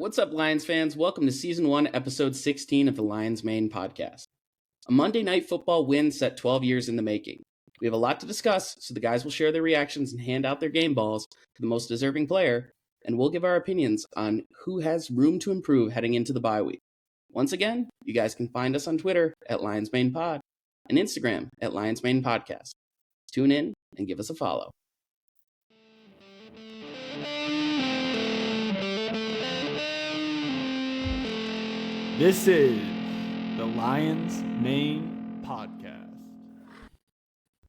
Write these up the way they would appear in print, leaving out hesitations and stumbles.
what's up, Lions fans? Welcome to Season 1, Episode 16 of the Lions Main Podcast. A Monday Night Football win set 12 years in the making. We have a lot to discuss, so the guys will share their reactions and hand out their game balls to the most deserving player, and we'll give our opinions on who has room to improve heading into the bye week. Once again, you guys can find us on Twitter at Lions Main Pod and Instagram at Lions Main Podcast. Tune in and give us a follow. This is the Lions Main Podcast.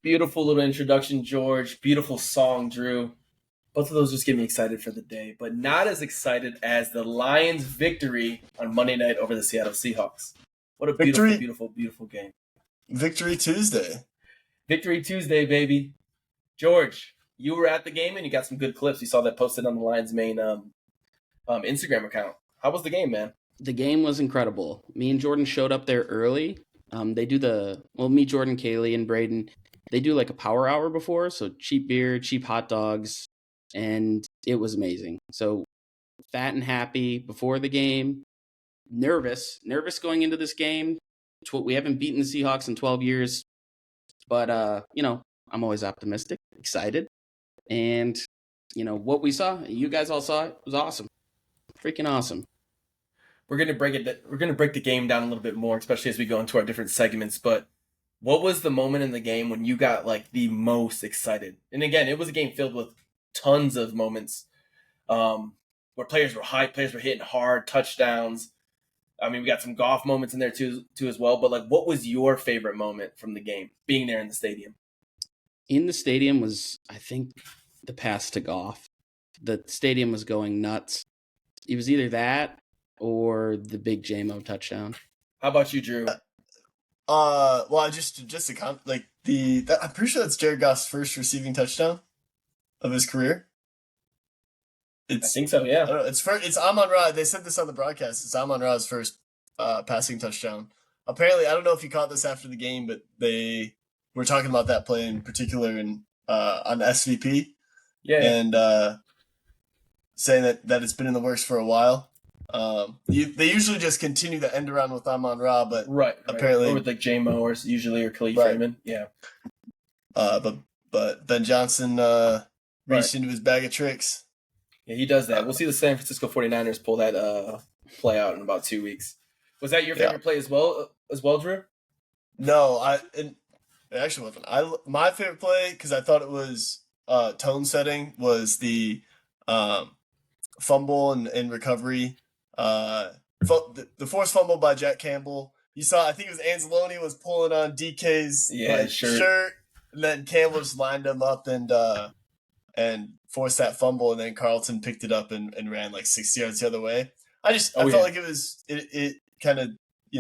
Beautiful little introduction, George. Beautiful song, Drew. Both of those just get me excited for the day, but not as excited as the Lions' victory on Monday night over the Seattle Seahawks. What a beautiful game. Victory Tuesday. Victory Tuesday, baby. George, you were at the game and you got some good clips. You saw that posted on the Lions' Main Instagram account. How was the game, man? The game was incredible. Me and Jordan showed up there early. They do me, Jordan, Kaylee, and Braden, they do like a power hour before, so cheap beer, cheap hot dogs, and it was amazing. So fat and happy before the game, nervous going into this game. We haven't beaten the Seahawks in 12 years, but, I'm always optimistic, excited, and, what we saw, you guys all saw it, was awesome. Freaking awesome. We're gonna break the game down a little bit more, especially as we go into our different segments. But what was the moment in the game when you got like the most excited? And again, it was a game filled with tons of moments where players were hyped, players were hitting hard, touchdowns. I mean, we got some golf moments in there too as well. But like, what was your favorite moment from the game? Being there in the stadium. In the stadium was, I think, the pass to Goff. The stadium was going nuts. It was either that or the big JMO touchdown. How about you, Drew? I'm pretty sure that's Jared Goff's first receiving touchdown of his career. I think so, yeah. I don't know, it's Amon-Ra. They said this on the broadcast. It's Amon-Ra's first passing touchdown. Apparently, I don't know if you caught this after the game, but they were talking about that play in particular on SVP. Yeah. And saying that it's been in the works for a while. They usually just continue the end around with Amon-Ra, but right. apparently or with like JMO or usually or Khalif right. Raymond, yeah. But Ben Johnson reached into his bag of tricks. Yeah, he does that. We'll see the San Francisco 49ers pull that play out in about 2 weeks. Was that your favorite play as well, Drew? No, it actually wasn't. My favorite play, because I thought it was tone setting, was the fumble and recovery. The forced fumble by Jack Campbell. You saw, I think it was Anzalone was pulling on DK's shirt, and then Campbell just lined him up and forced that fumble, and then Carlton picked it up and ran like 60 yards the other way. I felt like it kind of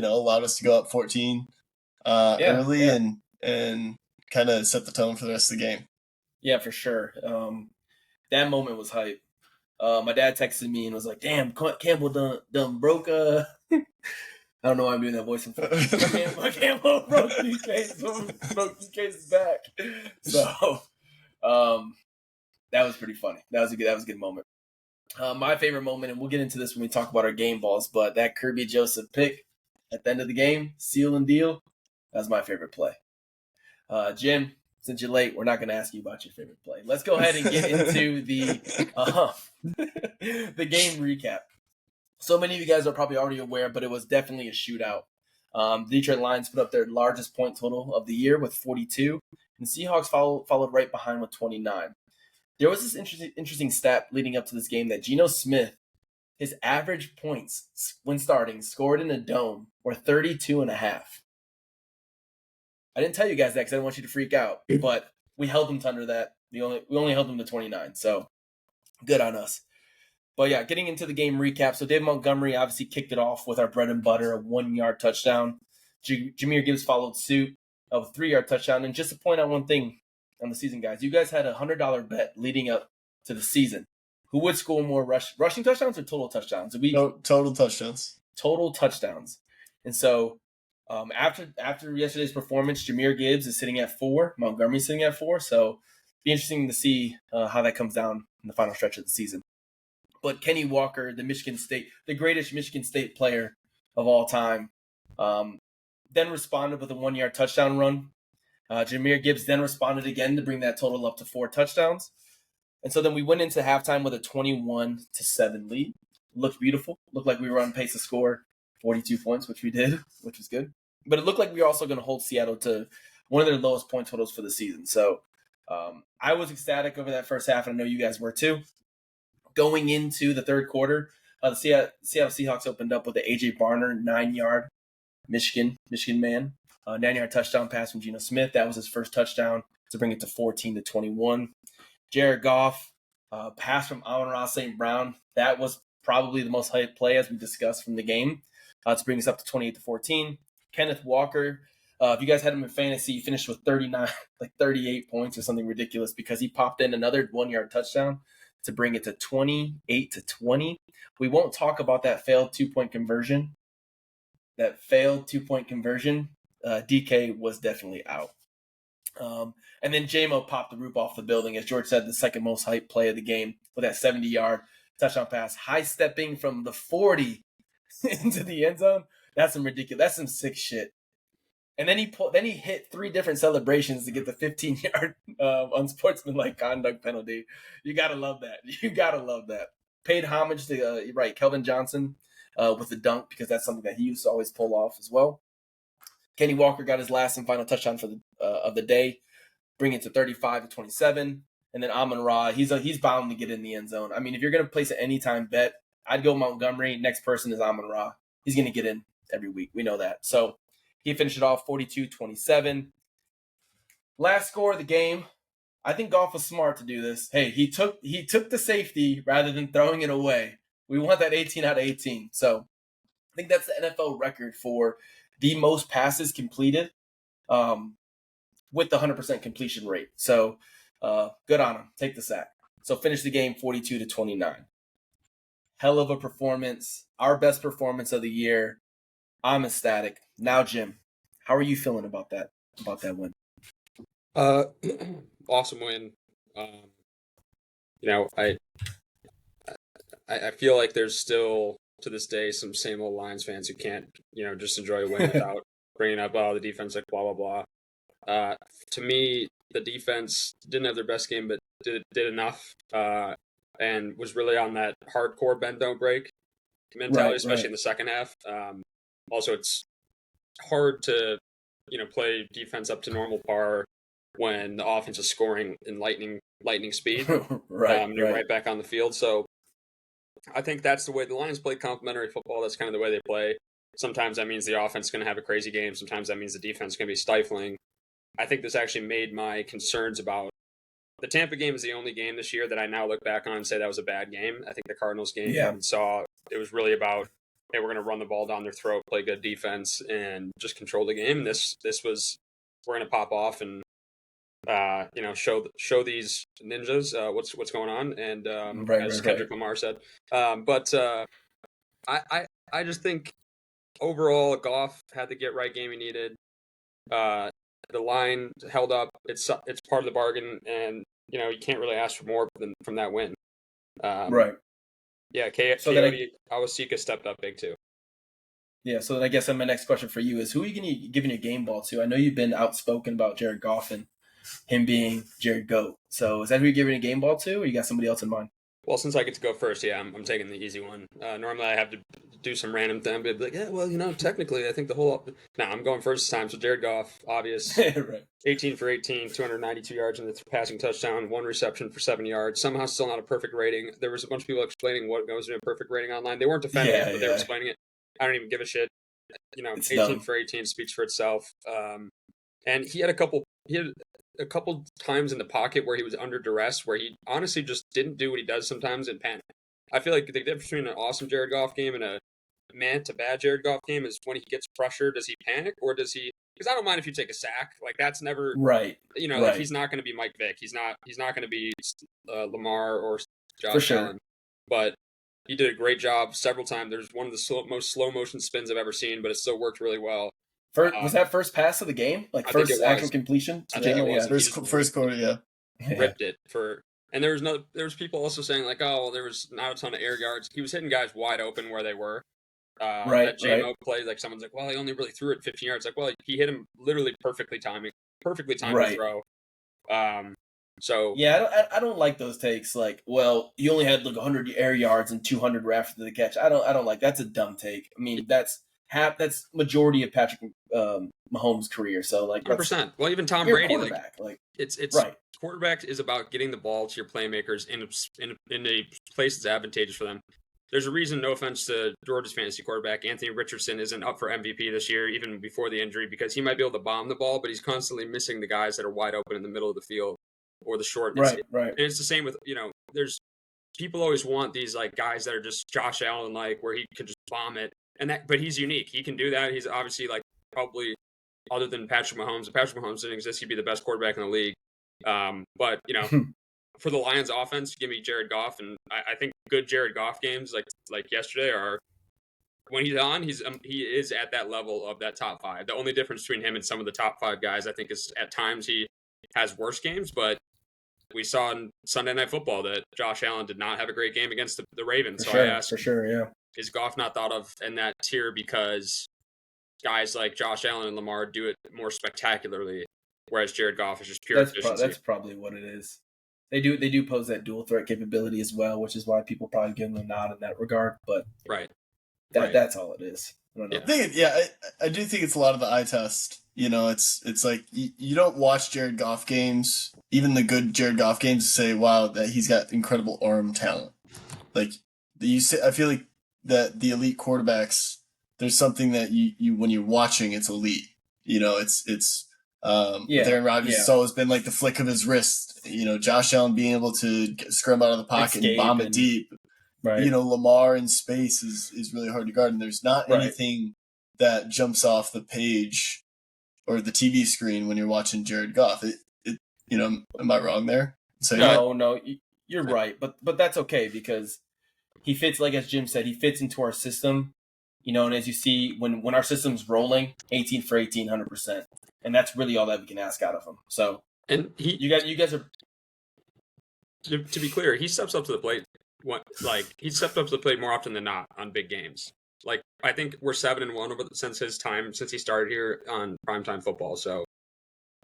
allowed us to go up 14 early and kind of set the tone for the rest of the game. Yeah, for sure. That moment was hype. My dad texted me and was like, "Damn, Campbell done broke I don't know why I'm doing that voice. Campbell broke DK's back." So, that was pretty funny. That was a good moment. My favorite moment, and we'll get into this when we talk about our game balls, but that Kirby Joseph pick at the end of the game, seal and deal, that was my favorite play. Jim, since you're late, we're not going to ask you about your favorite play. Let's go ahead and get into the game recap. So many of you guys are probably already aware, but it was definitely a shootout. The Detroit Lions put up their largest point total of the year with 42, and the Seahawks followed right behind with 29. There was this interesting stat leading up to this game that Geno Smith, his average points when starting, scored in a dome, were 32.5. I didn't tell you guys that because I didn't want you to freak out, but we held them to under that. We only held them to 29, so good on us. But yeah, getting into the game recap. So Dave Montgomery obviously kicked it off with our bread and butter, a 1-yard touchdown. Jahmyr Gibbs followed suit of a 3-yard touchdown. And just to point out one thing on the season, guys, you guys had a $100 bet leading up to the season. Who would score more rushing touchdowns or total touchdowns? Total touchdowns. Total touchdowns. And so after yesterday's performance, Jahmyr Gibbs is sitting at 4. Montgomery's sitting at 4. So be interesting to see how that comes down in the final stretch of the season. But Kenny Walker, the greatest Michigan State player of all time, then responded with a 1-yard touchdown run. Jahmyr Gibbs then responded again to bring that total up to 4 touchdowns. And so then we went into halftime with a 21-7 lead. Looked beautiful. Looked like we were on pace to score 42 points, which we did, which was good. But it looked like we were also going to hold Seattle to one of their lowest point totals for the season. So I was ecstatic over that first half, and I know you guys were too. Going into the third quarter, the Seattle Seahawks opened up with an A.J. Barner 9-yard Michigan man. 9-yard touchdown pass from Geno Smith. That was his first touchdown to bring it to 14-21. Jared Goff, pass from Amon-Ra St. Brown. That was probably the most hyped play, as we discussed from the game, to bring us up to 28-14. Kenneth Walker, if you guys had him in fantasy, he finished with 38 points or something ridiculous because he popped in another 1-yard touchdown to bring it to 28-20. We won't talk about that failed 2-point conversion. DK was definitely out. And then J-Mo popped the roof off the building, as George said, the second most hyped play of the game with that 70-yard touchdown pass, high stepping from the 40 into the end zone. That's some sick shit. And then he hit 3 different celebrations to get the 15-yard unsportsmanlike conduct penalty. You gotta love that. Paid homage to Kelvin Johnson with the dunk, because that's something that he used to always pull off as well. Kenny Walker got his last and final touchdown of the day, bringing it to 35-27. And then Amon-Ra, he's bound to get in the end zone. I mean, if you're going to place an anytime bet, I'd go Montgomery. Next person is Amon-Ra. He's going to get in every week. We know that. So he finished it off 42-27. Last score of the game. I think Goff was smart to do this. Hey, he took the safety rather than throwing it away. We want that 18 out of 18. So I think that's the NFL record for the most passes completed with the 100% completion rate. So good on him. Take the sack. So finish the game 42-29. Hell of a performance. Our best performance of the year. I'm ecstatic. Now, Jim, how are you feeling about that win? Awesome win. I feel like there's still, to this day, some same old Lions fans who can't, just enjoy a win without bringing up, the defense, like, blah, blah, blah. To me, the defense didn't have their best game, but did enough, and was really on that hardcore bend, don't break mentality, especially in the second half. Also, it's hard to, play defense up to normal par when the offense is scoring in lightning speed. You're right back on the field. So I think that's the way the Lions play complementary football. That's kind of the way they play. Sometimes that means the offense is going to have a crazy game. Sometimes that means the defense is going to be stifling. I think this actually made my concerns about the Tampa game is the only game this year that I now look back on and say that was a bad game. I think the Cardinals game it was really about, hey, we're going to run the ball down their throat, play good defense, and just control the game. This was, we're going to pop off and show these ninjas what's going on, and as Kendrick Lamar said. But I just think overall Goff had the get right game he needed. The line held up. It's part of the bargain, and you can't really ask for more from that win. Yeah, Coyote Awosika stepped up big too. Yeah, so then I guess my next question for you is, who are you going to giving your game ball to? I know you've been outspoken about Jared Goff and him being Jared GOAT. So is that who you're giving a game ball to, or you got somebody else in mind? Well, since I get to go first, I'm taking the easy one. Normally I have to do some random thing, but like, technically I think I'm going first this time. So Jared Goff, obvious. Right. 18 for 18, 292 yards in the passing touchdown, 1 reception for 7 yards. Somehow still not a perfect rating. There was a bunch of people explaining what goes into a perfect rating online. They weren't defending it, but they were explaining it. I don't even give a shit. It's 18 for 18 speaks for itself. And he had a couple times in the pocket where he was under duress, where he honestly just didn't do what he does sometimes in panic. I feel like the difference between an awesome Jared Goff game and a man to bad Jared Goff game is when he gets pressure, does he panic, or does he? Because I don't mind if you take a sack. Like, that's never right. Like, he's not going to be Mike Vick. He's not going to be Lamar or Josh Allen. But he did a great job several times. There's one of the most slow motion spins I've ever seen, but it still worked really well. Was that first pass of the game? Like, first actual completion? I think it was. First quarter, yeah. Ripped it for And there was people also saying like, oh, well, there was not a ton of air yards. He was hitting guys wide open where they were. That JMO play, like someone's like, well, he only really threw it 15 yards. Like, well, he hit him literally perfectly timed throw. So yeah, I don't like those takes. Like, well, you only had like 100 air yards and 200 were after the catch. I don't like that's a dumb take. I mean, that's majority of Patrick Mahomes' career. So like, 100%. Well, even Tom you're Brady, a quarterback. Like it's right. Quarterback is about getting the ball to your playmakers in a place that's advantageous for them. There's a reason, no offense to Georgia's fantasy quarterback, Anthony Richardson isn't up for MVP this year, even before the injury, because he might be able to bomb the ball, but he's constantly missing the guys that are wide open in the middle of the field or the short. Right. And it's the same with, there's people always want these like guys that are just Josh Allen like, where he can just bomb it, but he's unique. He can do that. He's obviously like probably, other than Patrick Mahomes, if Patrick Mahomes didn't exist, he'd be the best quarterback in the league. But for the Lions offense, give me Jared Goff, and I think good Jared Goff games like yesterday are when he's on, he is at that level of that top 5. The only difference between him and some of the top 5 guys, I think, is at times he has worse games, but we saw in Sunday Night Football that Josh Allen did not have a great game against the Ravens. I asked, for sure, yeah. Is Goff not thought of in that tier because guys like Josh Allen and Lamar do it more spectacularly, whereas Jared Goff is just pure efficiency? That's probably what it is. They do pose that dual threat capability as well, which is why people probably give them a nod in that regard. But that's all it is. I don't know. I do think it's a lot of the eye test. It's like you don't watch Jared Goff games, even the good Jared Goff games, to say, wow, that he's got incredible arm talent. Like I feel like that the elite quarterbacks, there's something that you when you're watching, it's elite. With Aaron Rodgers, it's always been like the flick of his wrist. Josh Allen being able to scrum out of the pocket and bomb it deep. Right. Lamar in space is really hard to guard, and there's not anything that jumps off the page or the TV screen when you're watching Jared Goff. Am I wrong there? So no, you're right, but that's okay because he fits, like as Jim said, he fits into our system. And as you see, when our system's rolling, 18 for 18, 100%, and that's really all that we can ask out of him. So, and you guys are. To be clear, he steps up to the plate. He stepped up to the plate more often than not on big games. Like, I think we're 7-1 since he started here on primetime football. So,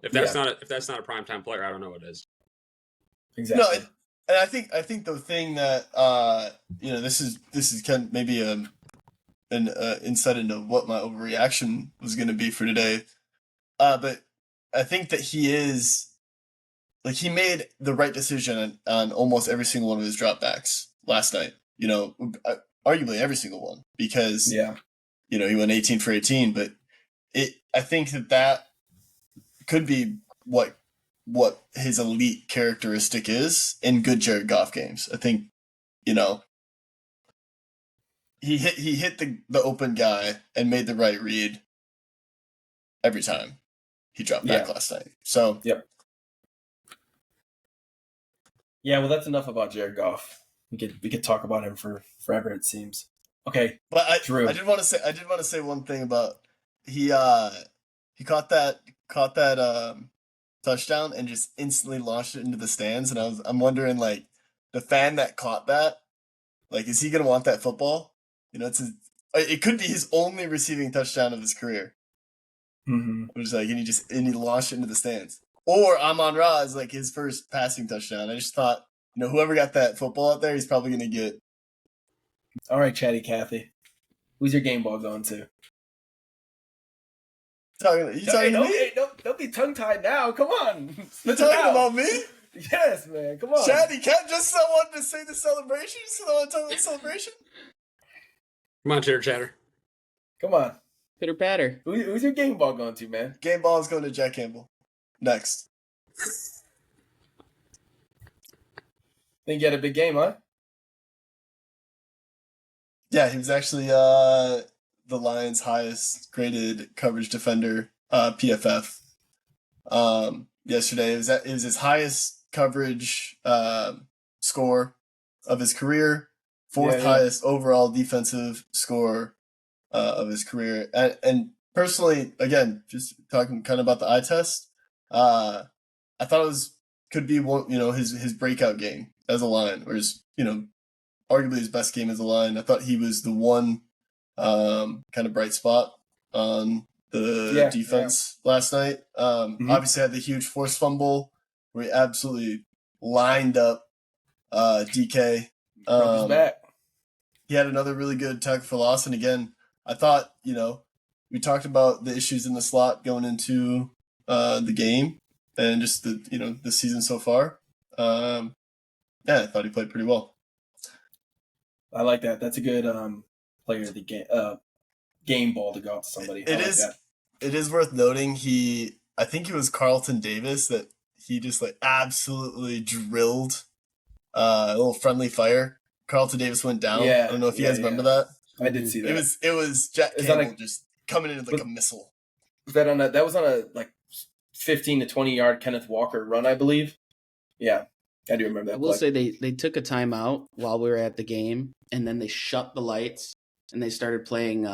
if that's not a primetime player, I don't know what is. Exactly. No, and I think the thing that this is kind of maybe an insight into what my overreaction was going to be for today. But I think that he made the right decision on almost every single one of his dropbacks last night. Arguably every single one, because he went 18 for 18. But I think that could be what his elite characteristic is in good Jared Goff games. I think he hit the open guy and made the right read every time he dropped back last night. So yeah, well, that's enough about Jared Goff. We could talk about him for forever, it seems. Okay, but Drew. I did want to say one thing about he caught that touchdown and just instantly launched it into the stands, and I'm wondering, like, the fan that caught that, like, is he gonna want that football? It could be his only receiving touchdown of his career. Mm-hmm. It was like, and he launched it into the stands. Or Amon-Ra is like his first passing touchdown. I just thought, whoever got that football out there, he's probably going to get. All right, Chatty Cathy. Who's your game ball going to? You talking to me? Hey, don't be tongue-tied now. Come on. You're talking about me? Yes, man. Come on. Chatty Cat just wanted to say the celebration? You still want to talk about the celebration? Come on, Chatter. Come on. Pitter patter. Who's your game ball going to, man? Game ball is going to Jack Campbell. Next. Think you had a big game, huh? Yeah, he was actually the Lions' highest graded coverage defender, PFF. Yesterday, it was his highest coverage score of his career, fourth highest overall defensive score of his career. And personally, again, just talking kind of about the eye test, I thought it was could be one, his breakout game as a line, or his, arguably his best game as a line. I thought he was the one kind of bright spot on the defense last night. Obviously had the huge forced fumble where he absolutely lined up DK. Broke his back. He had another really good tackle for loss. And again, I thought, we talked about the issues in the slot going into the game and just the season so far. I thought he played pretty well. I like that. That's a good player of the game ball to go out to somebody. It is worth noting I think it was Carlton Davis that he just absolutely drilled a little friendly fire. Carlton Davis went down. I don't know if you guys remember that. I did see that. It was Jack Campbell just coming in like a missile. Was that on that was on a 15 to 20 yard Kenneth Walker run, I believe. Yeah. I do remember that. I will say they took a timeout while we were at the game, and then they shut the lights and they started playing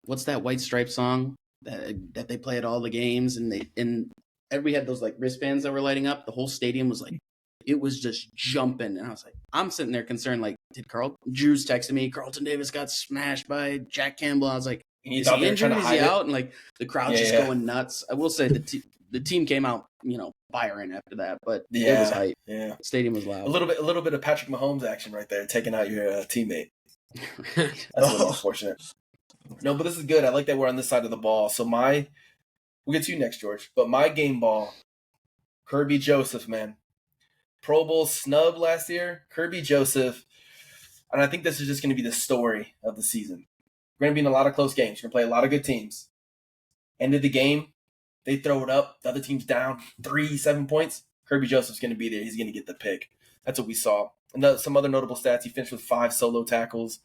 what's that White Stripe song that they play at all the games, and we had those wristbands that were lighting up. The whole stadium was it was just jumping, and I was I'm sitting there concerned, did Drew's texting me, Carlton Davis got smashed by Jack Campbell. I was like, is he injured? Is he out? And the crowd just going nuts. I will say the team came out, firing after that, but it was hype. Yeah, the stadium was loud. A little bit of Patrick Mahomes action right there, taking out your teammate. That's a little unfortunate. No, but this is good. I like that we're on this side of the ball. So we'll get to you next, George. But my game ball, Kirby Joseph, man. Pro Bowl snub last year, Kirby Joseph. And I think this is just going to be the story of the season. We're going to be in a lot of close games. We're going to play a lot of good teams. End of the game, they throw it up. The other team's down 7 points. Kirby Joseph's going to be there. He's going to get the pick. That's what we saw. And some other notable stats. He finished with 5 solo tackles.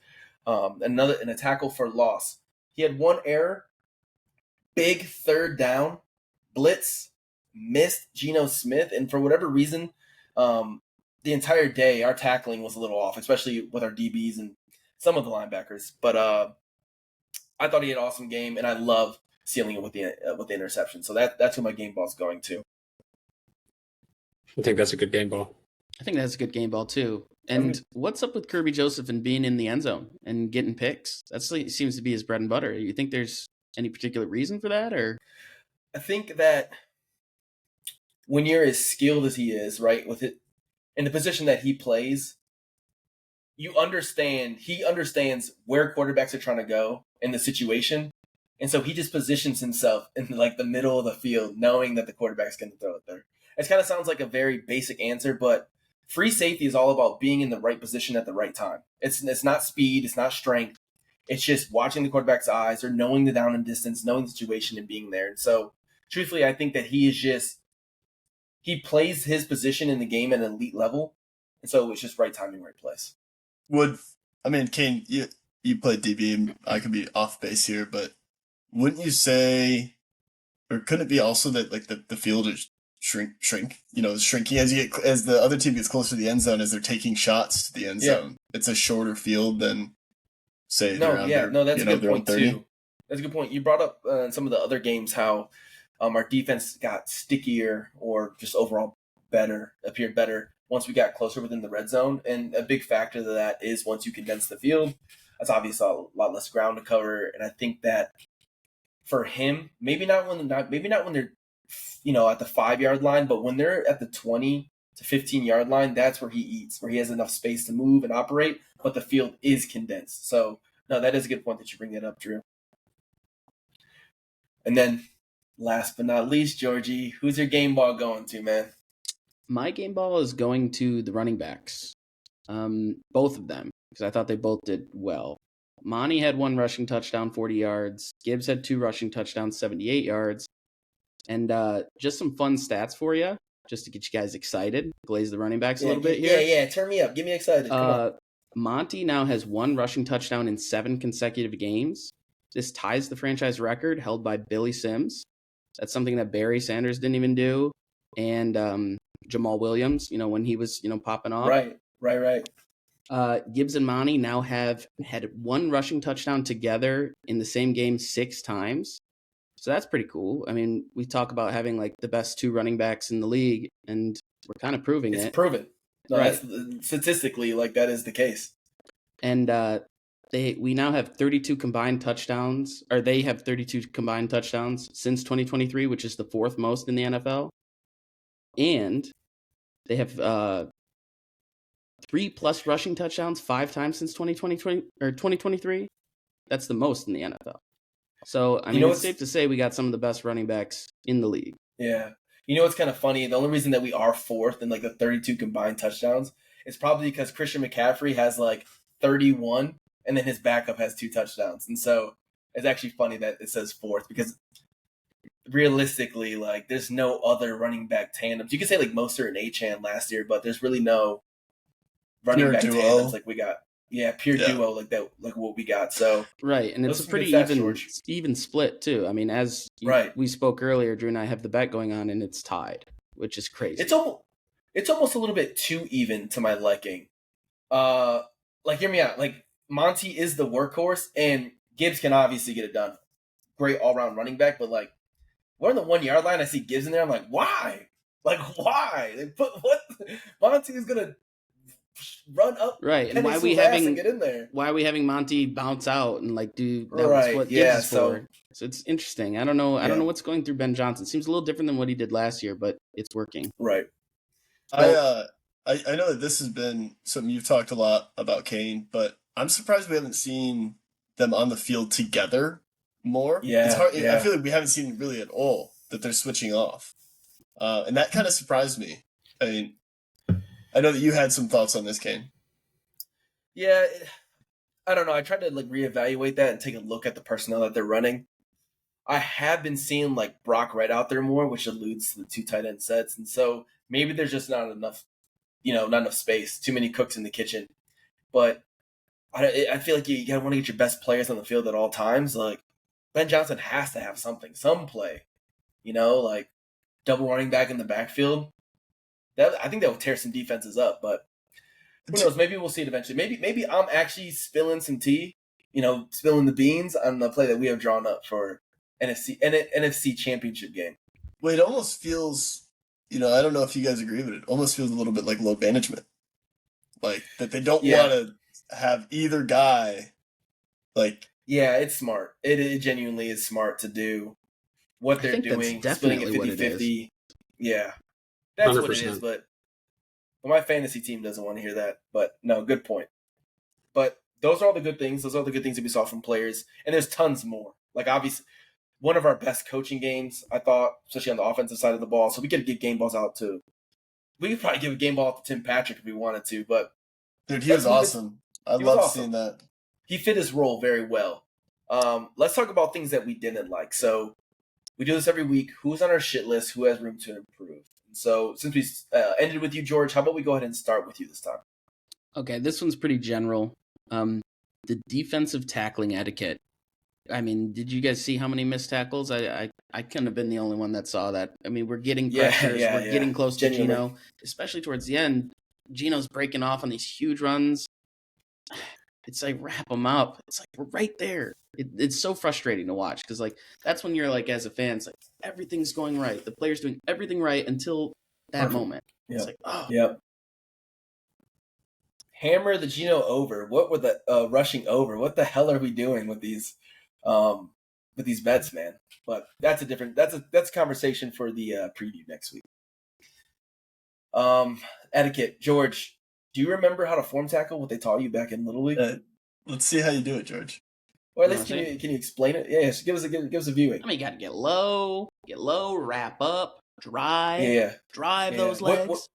And a tackle for loss. He had one error. Big third down. Blitz. Missed Geno Smith. And for whatever reason, the entire day, our tackling was a little off, especially with our DBs and some of the linebackers. But I thought he had an awesome game, and I love sealing it with the interception. So that's who my game ball is going to. I think that's a good game ball. I think that's a good game ball too. And what's up with Kirby Joseph and being in the end zone and getting picks? That seems to be his bread and butter. You think there's any particular reason for that, or? I think that when you're as skilled as he is, right, with it in the position that he plays, he understands where quarterbacks are trying to go in the situation. And so he just positions himself in the middle of the field, knowing that the quarterback's going to throw it there. It kind of sounds like a very basic answer, but free safety is all about being in the right position at the right time. It's not speed, it's not strength. It's just watching the quarterback's eyes or knowing the down and distance, knowing the situation and being there. And so truthfully, I think that he plays his position in the game at an elite level. And so it's just right timing, right place. Kane, you played DB, and I could be off base here, but wouldn't you say, or couldn't it be also that the field is shrink, shrinking as the other team gets closer to the end zone, as they're taking shots to the end zone? It's a shorter field than say that's a good point too. That's a good point. You brought up in some of the other games how our defense got stickier or just overall appeared better once we got closer within the red zone. And a big factor to that is once you condense the field, that's obviously a lot less ground to cover. And I think that for him, maybe not when they're at the 5-yard line, but when they're at the 20 to 15-yard line, that's where he eats, where he has enough space to move and operate, but the field is condensed. So no, that is a good point that you bring that up, Drew. And then last but not least, Georgie, who's your game ball going to, man? My game ball is going to the running backs, both of them, because I thought they both did well. Monty had 1 rushing touchdown, 40 yards. Gibbs had 2 rushing touchdowns, 78 yards. And just some fun stats for you, just to get you guys excited. Glaze the running backs a little bit here. Yeah, turn me up. Get me excited. Come on. Monty now has 1 rushing touchdown in 7 consecutive games. This ties the franchise record held by Billy Sims. That's something that Barry Sanders didn't even do. And Jamal Williams, when he was, popping off. Right. Gibbs and Monty now have had 1 rushing touchdown together in the same game 6 times. So that's pretty cool. I mean, we talk about having like the best 2 running backs in the league, and we're kind of proving it. It's proven. No, right. Statistically, like that is the case. And we now have 32 combined touchdowns, or they have 32 combined touchdowns since 2023, which is the 4th most in the NFL. And they have 3+ rushing touchdowns 5 times since 2023. That's the most in the NFL. So, I mean, it's safe to say we got some of the best running backs in the league. Yeah. You know what's kind of funny? The only reason that we are 4th in like the 32 combined touchdowns is probably because Christian McCaffrey has like 31, and then his backup has 2 touchdowns. And so it's actually funny that it says 4th, because realistically, like, there's no other running back tandems. You could say like Mostert and Achane last year, but there's really no running back tandems like we got. Yeah, pure duo like that, like what we got. So right, and it's a pretty even split too. I mean, as we spoke earlier, Drew and I have the bet going on, and it's tied, which is crazy. It's almost a little bit too even to my liking. Like, hear me out. Like, Monty is the workhorse, and Gibbs can obviously get it done. Great all-around running back, but like, we're on the 1-yard line. I see Gibbs in there. I'm like, why? Like, why? They put what? Monty is gonna run up, right? And why are we having get in there? Why are we having Monty bounce out and like do that? Was what Gibbs is for. So it's interesting. I don't know. I don't know what's going through Ben Johnson. Seems a little different than what he did last year, but it's working. Right. I know that this has been something you've talked a lot about, Kane, but I'm surprised we haven't seen them on the field together more. Yeah, it's hard. I feel like we haven't seen really at all that they're switching off, and that kind of surprised me. I mean, I know that you had some thoughts on this, Kane. Yeah, I don't know. I tried to like reevaluate that and take a look at the personnel that they're running. I have been seeing like Brock Wright out there more, which alludes to the 2 tight end sets, and so maybe there's just not enough, not enough space. Too many cooks in the kitchen. But I feel like you gotta want to get your best players on the field at all times. Like, Ben Johnson has to have some play, like double running back in the backfield. I think that will tear some defenses up, but who knows? Maybe we'll see it eventually. Maybe I'm actually spilling some tea, spilling the beans on the play that we have drawn up for NFC Championship game. Well, it almost feels, I don't know if you guys agree, but it almost feels a little bit like load management, like that they don't want to have either guy. Like, yeah, it's smart. It genuinely is smart to do what they're doing, splitting it 50-50. Yeah. That's 100%. What it is, but my fantasy team doesn't want to hear that. But no, good point. But those are all the good things. Those are all the good things that we saw from players. And there's tons more. Like, obviously, one of our best coaching games, I thought, especially on the offensive side of the ball. So we could get game balls out to – we could probably give a game ball out to Tim Patrick if we wanted to. But dude, he was awesome. I love seeing that. He fit his role very well. Let's talk about things that we didn't like. So we do this every week. Who's on our shit list? Who has room to improve? So since we ended with you, George, how about we go ahead and start with you this time? Okay, this one's pretty general. The defensive tackling etiquette. I mean, did you guys see how many missed tackles? I couldn't have been the only one that saw that. I mean, we're getting pressures. We're getting close to Geno, especially towards the end. Geno's breaking off on these huge runs. It's like, wrap them up. It's like, we're right there. It's so frustrating to watch because, like, that's when you're, like, as a fan, it's like, everything's going right. The player's doing everything right until that moment. It's like, oh. Yep. Hammer the Geno over. What were the rushing over? What the hell are we doing with these bets, man? But that's a conversation for the preview next week. Etiquette. George, do you remember how to form tackle, what they taught you back in Little League? Let's see how you do it, George. Or at least can you explain it? Yes, give us a viewing. I mean, you got to get low, wrap up, drive, drive those legs.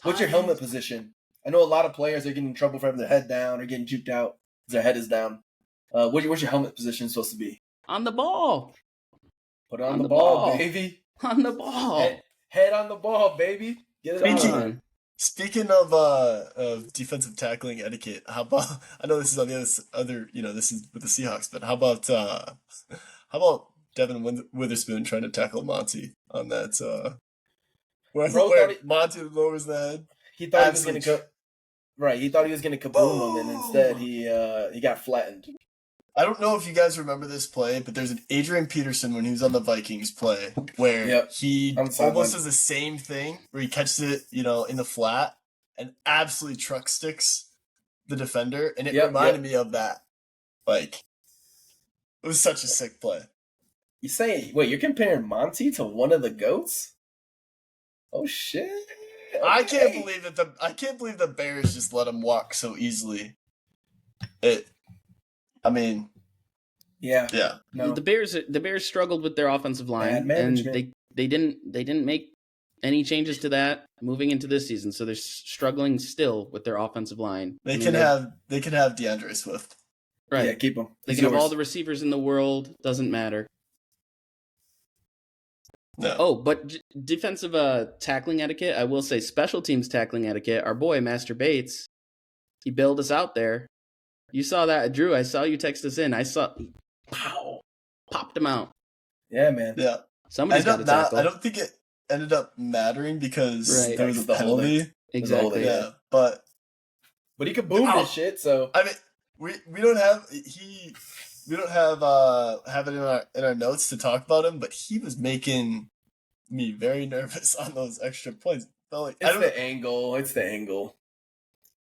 What's your helmet position? I know a lot of players are getting in trouble for having their head down or getting juked out because their head is down. What's your helmet position supposed to be? On the ball. Put it on the ball, baby. On the ball. Head on the ball, baby. Get it on. Speaking of defensive tackling etiquette, how about, I know this is on the other this is with the Seahawks, but how about Devin Witherspoon trying to tackle Monty on that where Monty lowers the head? He thought he was going to He thought he was going to kaboom him, and instead he got flattened. I don't know if you guys remember this play, but there's an Adrian Peterson when he was on the Vikings play where he almost does the same thing where he catches it, in the flat and absolutely truck sticks the defender, and it reminded me of that. Like, it was such a sick play. You say, wait, you're comparing Monty to one of the GOATs? Oh shit! Okay. I can't believe the Bears just let him walk so easily. Yeah. No. The Bears struggled with their offensive line, and they didn't make any changes to that moving into this season, so they're struggling still with their offensive line. They can have DeAndre Swift. Right. Yeah, keep him. They can have all the receivers in the world, doesn't matter. No. Oh, but defensive tackling etiquette, I will say special teams tackling etiquette, our boy Master Bates, he bailed us out there. You saw that, Drew. I saw you text us in. I saw, pow, popped him out. Yeah, man. Yeah. Somebody's got to tackle. I don't think it ended up mattering because there was a penalty. Exactly. Yeah, but he could boom this shit. So I mean, we don't have have it in our notes to talk about him, but he was making me very nervous on those extra points. Like, it's the angle.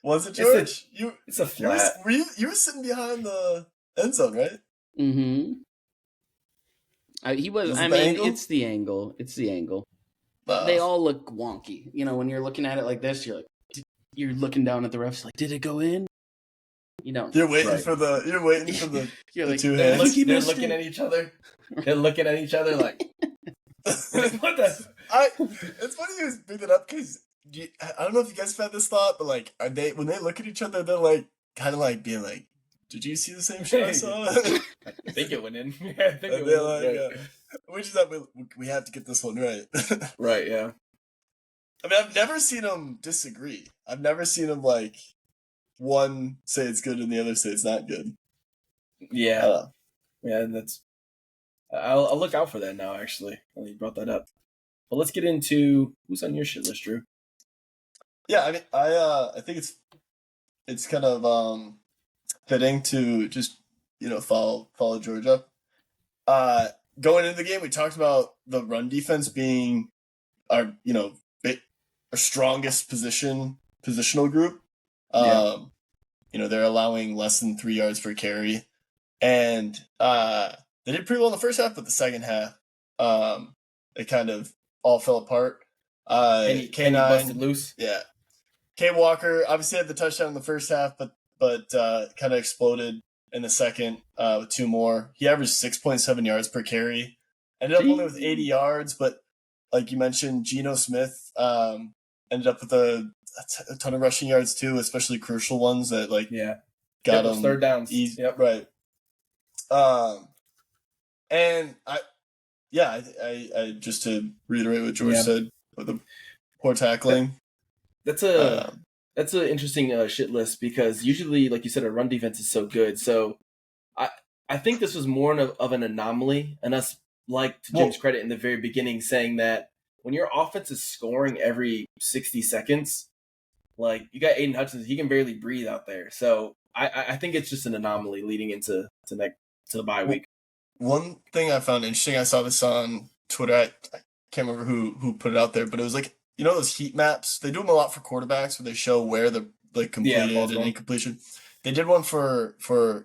Was it, George? It's a flat. You were sitting behind the end zone, right? Mm-hmm. He was. I mean, it's the angle. They all look wonky. When you're looking at it like this, you're looking down at the refs like, did it go in? You don't. You're waiting for the. You're like, two hands. They're looking at each other. They're looking at each other like. What the? It's funny you bring it up because I don't know if you guys have had this thought, but like, when they look at each other, they're like kind of like being like, "Did you see the same shit I saw?" I think it went in. Yeah, I think it went in. Like, we just have we have to get this one right. Right. Yeah. I mean, I've never seen them disagree. I've never seen them like one say it's good and the other say it's not good. Yeah. Yeah, that's. I'll look out for that now. Actually, you brought that up. But let's get into who's on your shit list, Drew. Yeah, I mean, I think it's kind of fitting to just follow George up. Going into the game, we talked about the run defense being our strongest positional group. They're allowing less than 3 yards per carry, and they did pretty well in the first half, but the second half, it kind of all fell apart. K9 busted loose. Yeah. K Walker obviously had the touchdown in the first half, but kind of exploded in the second with 2 more. He averaged 6.7 yards per carry. Ended up only with 80 yards, but like you mentioned, Geno Smith ended up with a ton of rushing yards too, especially crucial ones that got him third downs. Easy. Yep. Right. And I just to reiterate what George said with the poor tackling. That's an interesting shit list because usually, like you said, our run defense is so good. So I think this was more of an anomaly, and us, like, to Jim's credit in the very beginning, saying that when your offense is scoring every 60 seconds, like, you got Aiden Hutchinson, he can barely breathe out there. So I think it's just an anomaly leading into the bye week. One thing I found interesting, I saw this on Twitter. I can't remember who put it out there, but it was like, those heat maps. They do them a lot for quarterbacks, where they show where the completed and incompletion. They did one for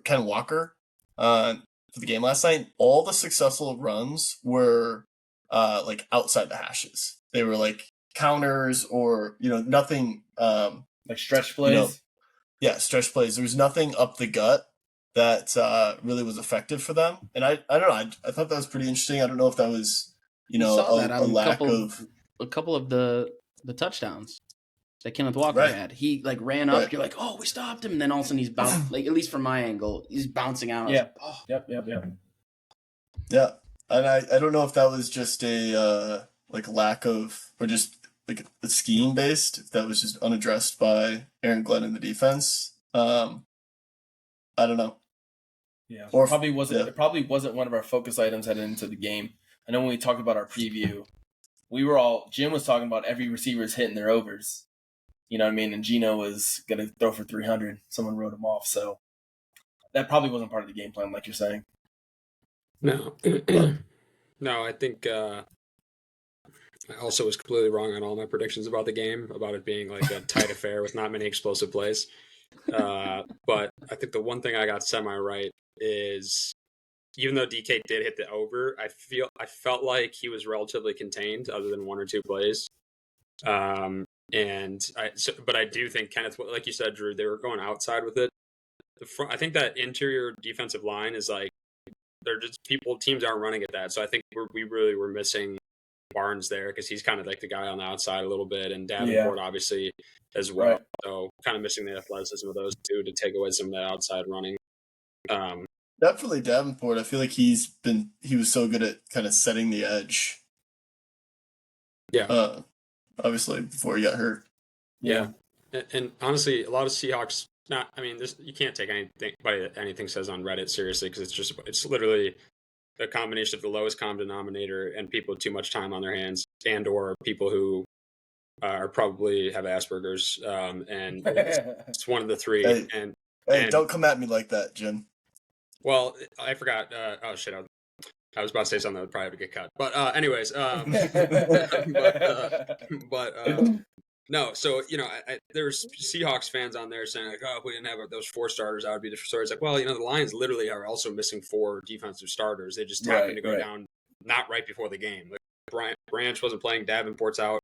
Ken Walker for the game last night. All the successful runs were outside the hashes. They were like counters or nothing like stretch plays. Stretch plays. There was nothing up the gut that really was effective for them. And I don't know. I thought that was pretty interesting. I don't know if that was a lack of a couple of the touchdowns that Kenneth Walker had. He ran up. You're like, oh, we stopped him. And then all of a sudden he's bouncing. At least from my angle, he's bouncing out. Yeah. Like, Yep. Yeah. And I don't know if that was just a lack of, or just like a scheme based. If that was just unaddressed by Aaron Glenn in the defense. I don't know. Yeah. Or it probably wasn't one of our focus items heading into the game. I know when we talked about our preview, Jim was talking about every receiver's hitting their overs. You know what I mean? And Geno was going to throw for 300. Someone wrote him off. So that probably wasn't part of the game plan, like you're saying. No. No, I think I also was completely wrong on all my predictions about the game, about it being like a tight affair with not many explosive plays. But I think the one thing I got semi-right is, even though DK did hit the over, I felt like he was relatively contained other than one or two plays. But I do think Kenneth, like you said, Drew, they were going outside with it. I think that interior defensive line is like, they're just teams aren't running at that. So I think we really were missing Barnes there, because he's kind of like the guy on the outside a little bit, and Davenport obviously as well. Right. So kind of missing the athleticism of those two to take away some of that outside running. Definitely Davenport. I feel like he was so good at kind of setting the edge. Yeah. Obviously before he got hurt. Yeah. And honestly, a lot of Seahawks. You can't take anything says on Reddit seriously, because it's literally a combination of the lowest common denominator and people with too much time on their hands, and or people who are probably have Asperger's, and it's one of the three. Hey, don't come at me like that, Jim. Well, I forgot. Oh shit! I was about to say something that would probably get cut. But anyways, no. So there's Seahawks fans on there saying like, oh, if we didn't have those 4 starters, that would be different story. It's like, well, the Lions literally are also missing 4 defensive starters. They just happened to go down not right before the game. Like Branch wasn't playing. Davenport's out.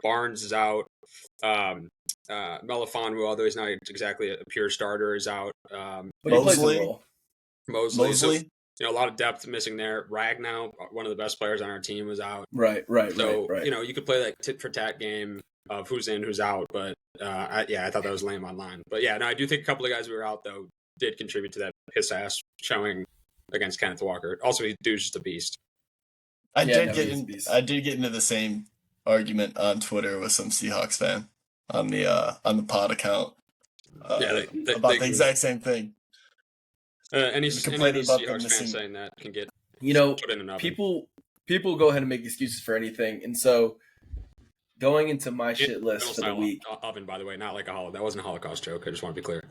Barnes is out. Melifonwu, although he's not exactly a pure starter, is out. Mosley. So, a lot of depth missing there. Ragnow, one of the best players on our team, was out. Right. So, you could play like tit for tat game of who's in, who's out. But I thought that was lame online. But yeah, no, I do think a couple of guys who were out though did contribute to that piss ass showing against Kenneth Walker. Also, he dude's just a beast. I did get into the same argument on Twitter with some Seahawks fan on the pod account. About the exact same thing. Any Seahawks fan saying that can get put in an oven. People go ahead and make excuses for anything, and so going into my shit list for the week. Oven, by the way, not like a That wasn't a Holocaust joke. I just want to be clear.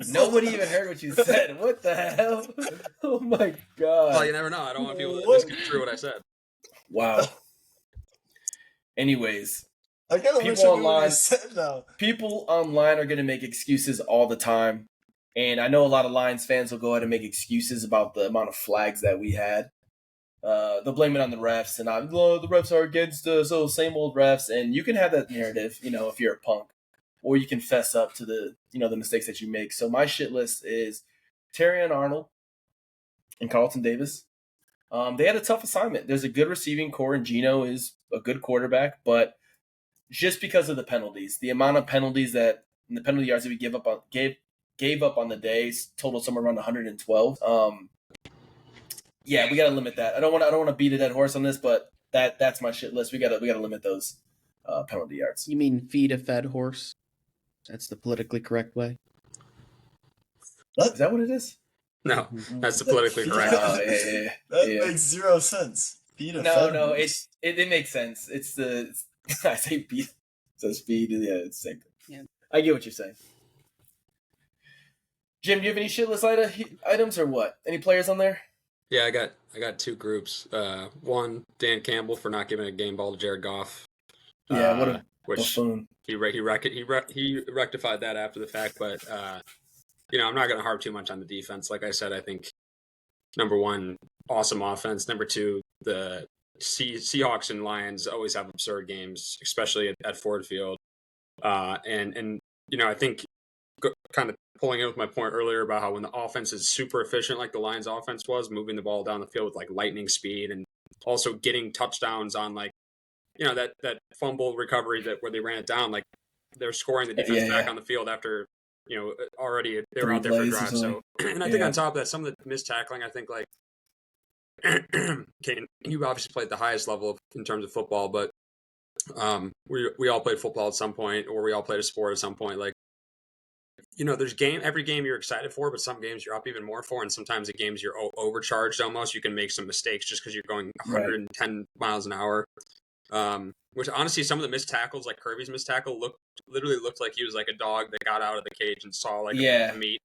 Nobody even heard what you said. What the hell? Oh my god! Well, you never know. I don't want people to misconstrue what I said. Wow. Anyways, I gotta people online. People online are gonna make excuses all the time. And I know a lot of Lions fans will go ahead and make excuses about the amount of flags that we had. They'll blame it on the refs, and the refs are against us, so same old refs. And you can have that narrative, if you're a punk, or you can fess up to the mistakes that you make. So my shit list is Terrion Arnold and Carlton Davis. They had a tough assignment. There's a good receiving core, and Geno is a good quarterback, but just because of the penalties, the amount of penalties and the penalty yards that we gave up on the days total somewhere around 112. We got to limit that. I don't want to beat a dead horse on this, but that's my shit list. We got to limit those penalty yards. You mean feed a fed horse? That's the politically correct way. What? Is that what it is? No, that's the politically correct. That makes zero sense. Feed a fed horse. It makes sense. It's the I say feed, so speed. Yeah, it's the same thing. Yeah. I get what you're saying. Jim, do you have any shitless items or what? Any players on there? Yeah, I got 2 groups. One, Dan Campbell for not giving a game ball to Jared Goff. Yeah, what a buffoon. He rectified that after the fact, but I'm not going to harp too much on the defense. Like I said, I think number 1, awesome offense. Number 2, the Seahawks and Lions always have absurd games, especially at Ford Field. And I think kind of pulling in with my point earlier about how when the offense is super efficient, like the Lions offense was, moving the ball down the field with like lightning speed, and also getting touchdowns on like, that fumble recovery where they ran it down, like they're scoring the defense back on the field after, already they were out there for a drive. So, and I think on top of that, some of the missed tackling, I think like, Kane, you obviously played the highest level in terms of football, but we all played football at some point, or we all played a sport at some point. Like, there's every game you're excited for, but some games you're up even more for, and sometimes the games you're overcharged almost. You can make some mistakes just because you're going 110 miles an hour. Which honestly, some of the missed tackles, like Kirby's missed tackle, literally looked like he was like a dog that got out of the cage and saw like a meat.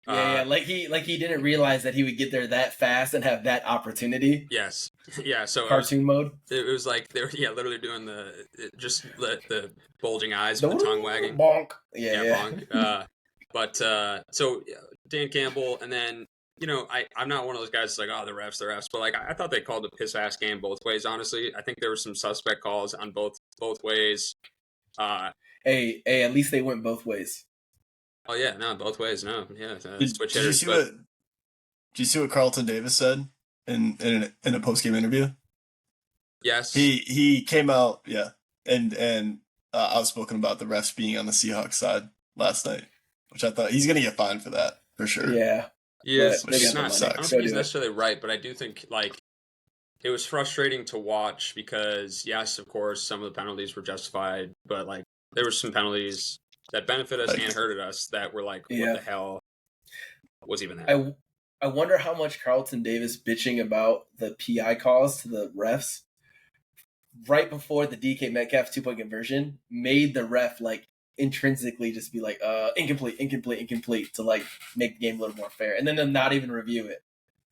Yeah, like he didn't realize that he would get there that fast and have that opportunity. Yes, yeah. So cartoon mode. It was like they were literally doing the bulging eyes, with the tongue wagging. Bonk. Yeah. Bonk. But so Dan Campbell, and then I'm not one of those guys that's like, oh, the refs, but like I thought they called a piss ass game both ways. Honestly, I think there were some suspect calls on both ways. Hey, at least they went both ways. Oh yeah, no, both ways, no, yeah. Did you see what Carlton Davis said in a post game interview? Yes, he came out, yeah, and outspoken about the refs being on the Seahawks side last night, which I thought he's gonna get fined for that for sure. Yeah, yes, he's not. I don't think he's necessarily right, but I do think like it was frustrating to watch because yes, of course, some of the penalties were justified, but like there were some penalties that benefited us and hurted us that were like, what the hell was even that? I wonder how much Carlton Davis bitching about the PI calls to the refs right before the DK Metcalf 2-point conversion made the ref like intrinsically just be like, incomplete to like make the game a little more fair, and then them not even review it.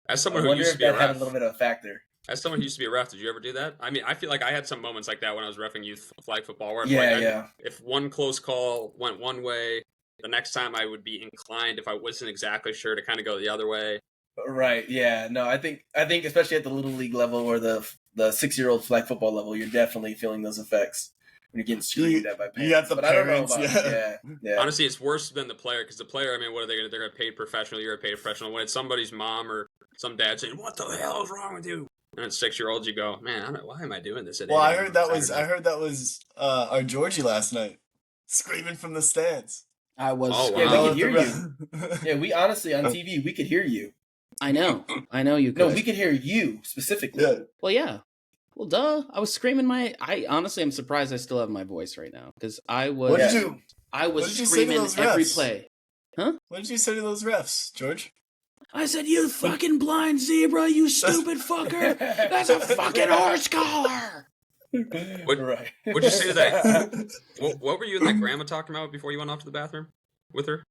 As someone who used to be a ref, had a little bit of a factor. As someone who used to be a ref, did you ever do that? I mean, I feel like I had some moments like that when I was reffing youth flag football. Where if one close call went one way, the next time I would be inclined, if I wasn't exactly sure, to kind of go the other way. Right. Yeah. No, I think especially at the little league level or the 6-year-old flag football level, you're definitely feeling those effects when you're getting screwed at by parents. You got the parents. Yeah. Honestly, it's worse than the player because the player. I mean, what are they going to? They're going to pay professional. You're a paid professional. When it's somebody's mom or some dad saying, "What the hell is wrong with you?" And at 6-year-olds, you go, "Man, why am I doing this?" Well, I heard that was our Georgie last night, screaming from the stands. I was. Oh, wow. Yeah, we could hear you. Yeah, we honestly on TV we could hear you. I know you could. No, we could hear you specifically. Yeah. Well, yeah. Well, duh. I was screaming I honestly am surprised I still have my voice right now because I was. I was screaming every play. Huh? What did you say to those refs, George? I said, "You fucking blind zebra, you stupid fucker! That's a fucking horse collar." What'd you say to that? What were you and that grandma talking about before you went off to the bathroom with her?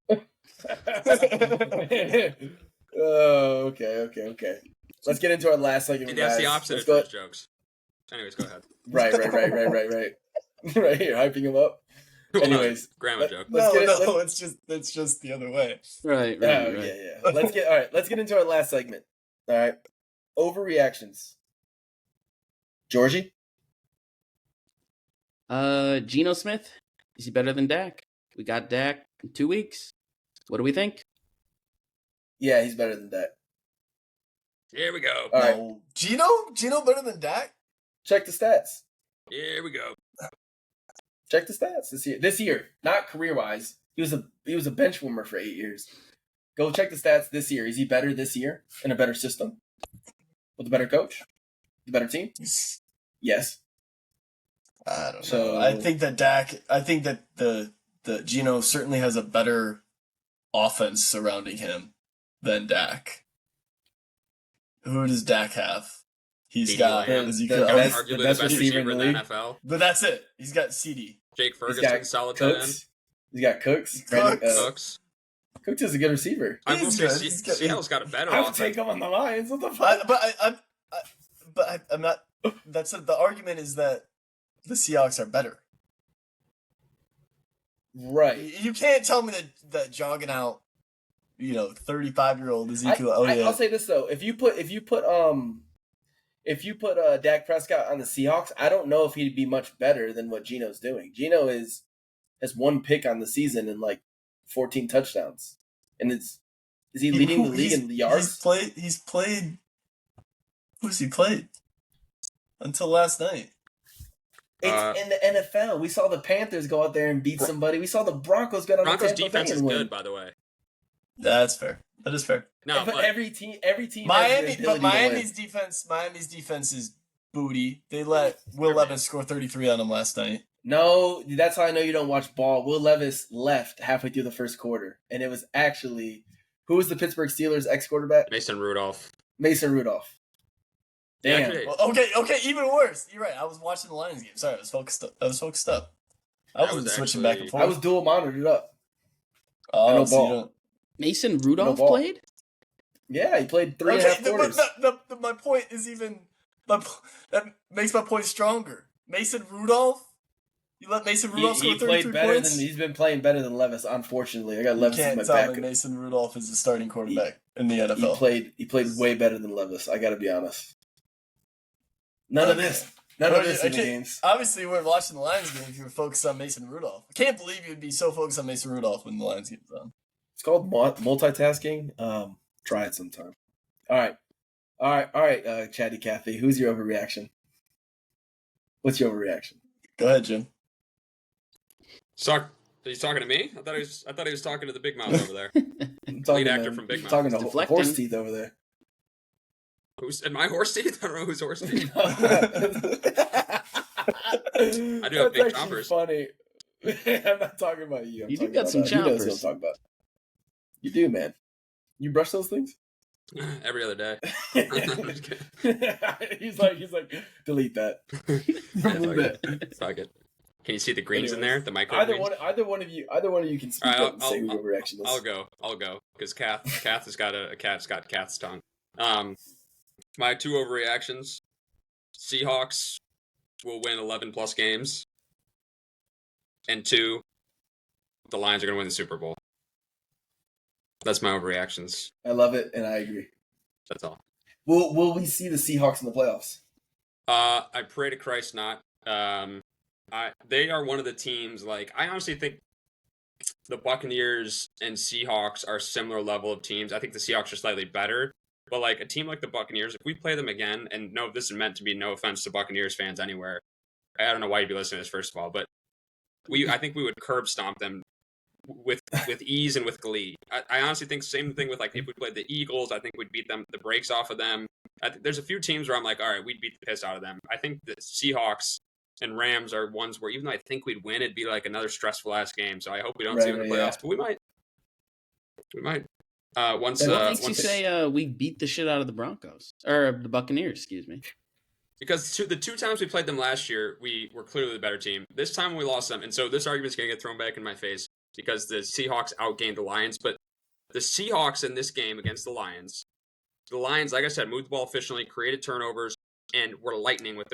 Oh, okay. Let's get into our last segment. That's the opposite of George jokes. Anyways, go ahead. Right. Right here, hyping him up. Anyways, grandma joke. It's just the other way. Right. Yeah. Let's get into our last segment. All right. Overreactions. Georgie? Geno Smith, is he better than Dak? We got Dak in 2 weeks. What do we think? Yeah, he's better than Dak. Here we go. All right. Geno better than Dak? Check the stats. Here we go. Check the stats this year, not career-wise. He was a bench warmer for 8 years. Go check the stats this year. Is he better this year in a better system? With a better coach? A better team? Yes. I don't know. I think that the Geno certainly has a better offense surrounding him than Dak. Who does Dak have? He's got arguably the best receiver in the NFL. But that's it. He's got CD. Jake Ferguson, solid tight end. He's got Cooks. Cooks is a good receiver. I will say Seattle's got a better offense. I would take him on the Lions. What the fuck? But I'm not. The argument is that the Seahawks are better. Right. You can't tell me that jogging out, 35-year-old Ezekiel. I'll say this though: if you put Dak Prescott on the Seahawks, I don't know if he'd be much better than what Geno's doing. Geno has 1 pick on the season and like 14 touchdowns, and is he leading the league in yards? He's played. Who's he played? Until last night. It's in the NFL. We saw the Panthers go out there and beat somebody. We saw the Broncos get on the Broncos defense is good, by the way. That's fair. That is fair. No, but every team. Miami's defense is booty. They let Will Levis score 33 on them last night. No, that's how I know you don't watch ball. Will Levis left halfway through the first quarter, and it was actually who was the Pittsburgh Steelers ex-quarterback? Mason Rudolph. Damn. Actually, Okay, even worse. You're right. I was watching the Lions game. Sorry, I was focused up. I wasn't switching back and forth. I was dual monitored up. Oh, no so ball. you don't... Mason Rudolph ball. played? Yeah, he played 3.5 quarters. But my point is even... that makes my point stronger. Mason Rudolph? You let Mason Rudolph score 33 points? He's been playing better than Levis, unfortunately. I got Levis You as can't my tell backup. me Mason Rudolph is the starting quarterback in the NFL. He played way better than Levis, I gotta be honest. None of this in the games. Obviously, we weren't watching the Lions game if you were focused on Mason Rudolph. I can't believe you'd be so focused on Mason Rudolph when the Lions game's on. It's called multitasking. Try it sometime. All right, Chatty Cathy. Who's your overreaction? What's your overreaction? Go ahead, Jim. He's talking to me? I thought he was talking to the big mouth over there. Lead actor from Big Mouth. Talking to horse teeth over there. Who's in my horse teeth? I don't know whose horse teeth. I do have big chompers. Funny. I'm not talking about you. You do got some chompers. You know what I'm talking about. You do, man. You brush those things? Every other day. he's like, delete that. Fuck it. Can you see the greens in there? The micro either greens? Either one of you can speak up and say who your reaction is. I'll go because Kath has got a cat's got Kath's tongue. My two overreactions: Seahawks will win 11 plus games, and 2, the Lions are going to win the Super Bowl. That's my overreactions. I love it, and I agree. That's all. Will we see the Seahawks in the playoffs? I pray to Christ not. They are one of the teams, like, I honestly think the Buccaneers and Seahawks are similar level of teams. I think the Seahawks are slightly better. But, like, a team like the Buccaneers, if we play them again, and no, this is meant to be no offense to Buccaneers fans anywhere. I don't know why you'd be listening to this, first of all, but I think we would curb stomp them with ease and with glee. I honestly think same thing with, like, if we played the Eagles, I think we'd beat them, the brakes off of them. There's a few teams where I'm like, all right, we'd beat the piss out of them. I think the Seahawks and Rams are ones where even though I think we'd win, it'd be like another stressful-ass game. So I hope we don't see them in the playoffs, but we might. What makes you say we beat the shit out of the Broncos or the Buccaneers? Excuse me. Because the 2 times we played them last year, we were clearly the better team. This time we lost them, and so this argument's going to get thrown back in my face because the Seahawks outgained the Lions. But the Seahawks in this game against the Lions, like I said, moved the ball efficiently, created turnovers, and were lightning with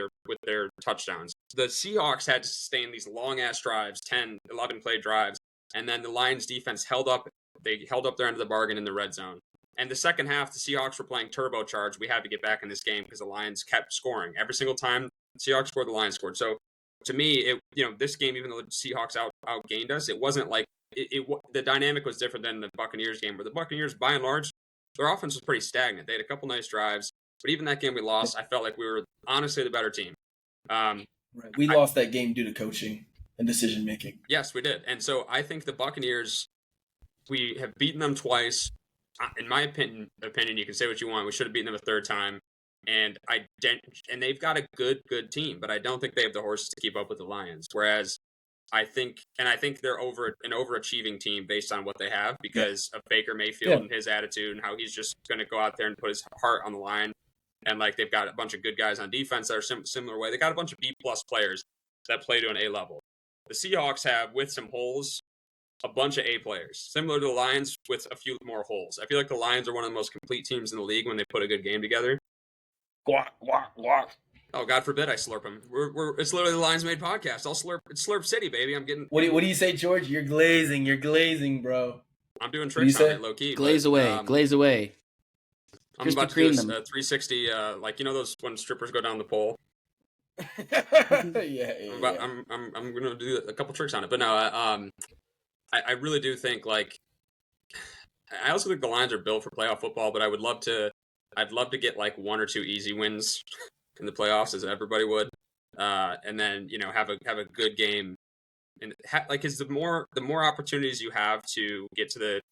their touchdowns. The Seahawks had to sustain these long-ass drives, 10, 11-play drives, and then the Lions defense held up. They held up their end of the bargain in the red zone. And the second half, the Seahawks were playing turbocharged. We had to get back in this game because the Lions kept scoring. Every single time the Seahawks scored, the Lions scored. So to me, this game, even though the Seahawks outgained us, it wasn't like the dynamic was different than the Buccaneers game, where the Buccaneers, by and large, their offense was pretty stagnant. They had a couple nice drives, but even that game we lost, I felt like we were honestly the better team. Right. We lost that game due to coaching and decision making. Yes, we did. And so I think the Buccaneers, we have beaten them twice. In my opinion, you can say what you want. We should have beaten them a third time, and they've got a good team, but I don't think they have the horses to keep up with the Lions. Whereas I think they're an overachieving team based on what they have because of Baker Mayfield and his attitude and how he's just going to go out there and put his heart on the line. And like they've got a bunch of good guys on defense that are similar way. They got a bunch of B+ players that play to an A level. The Seahawks have, with some holes, a bunch of A players, similar to the Lions with a few more holes. I feel like the Lions are one of the most complete teams in the league when they put a good game together. Guac, guac, guac. Oh, God forbid I slurp them. It's literally the Lions Made podcast. I'll slurp. It's Slurp City, baby. I'm getting. What do you say, George? You're glazing, bro. I'm doing tricks on it, low key. Glaze away. I'm about to do a 360, like those when strippers go down the pole. Yeah. I'm gonna do a couple tricks on it, but no, I really do think I also think the Lions are built for playoff football, but I'd love to get like 1 or 2 easy wins in the playoffs, as everybody would, and then have a good game, and because the more opportunities you have to get to the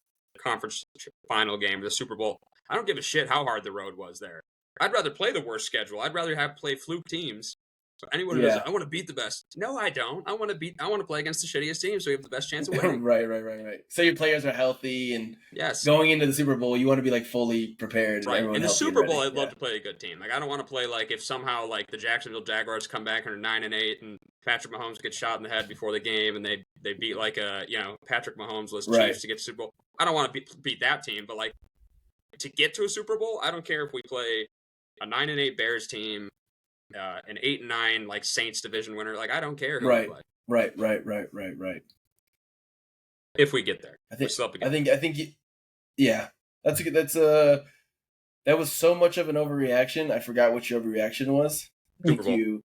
conference final game, the Super Bowl, I don't give a shit how hard the road was there. I'd rather play the worst schedule. I'd rather play fluke teams So anyone who does, I want to beat the best. No, I don't. I want to play against the shittiest team, so we have the best chance of winning. Right. So your players are healthy, and going into the Super Bowl, you want to be like fully prepared. Right. And in the Super Bowl, I'd love to play a good team. Like I don't want to play like if somehow like the Jacksonville Jaguars come back and are 9-8, and Patrick Mahomes gets shot in the head before the game, and they beat like a Patrick Mahomes-less Chiefs to get to Super Bowl. I don't want to beat that team, but like to get to a Super Bowl, I don't care if we play a 9-8 Bears team, an 8-9 like Saints division winner. Like I don't care who we play. Right. If we get there, I think, yeah, that's a good. That was so much of an overreaction. I forgot what your overreaction was. I think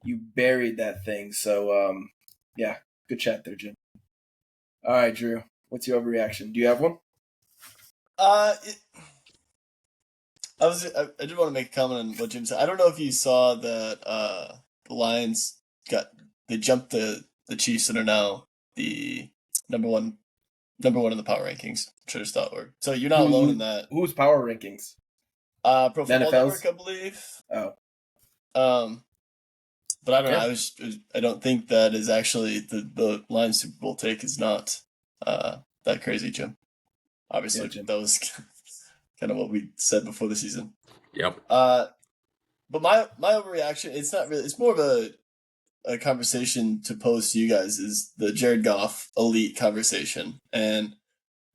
you buried that thing. So yeah, good chat there, Jim. All right, Drew, what's your overreaction? Do you have one? I did want to make a comment on what Jim said. I don't know if you saw that the Lions jumped the Chiefs and are now the number one in the power rankings. Traders.org. So you're not alone in that. Whose power rankings? Pro Football Network, I believe. Oh. But I don't know. I don't think that is actually the Lions Super Bowl take is not that crazy, Jim. Obviously, Jim. That was kind of what we said before the season. Yep. But my overreaction, it's not really. It's more of a conversation to pose to you guys is the Jared Goff elite conversation, and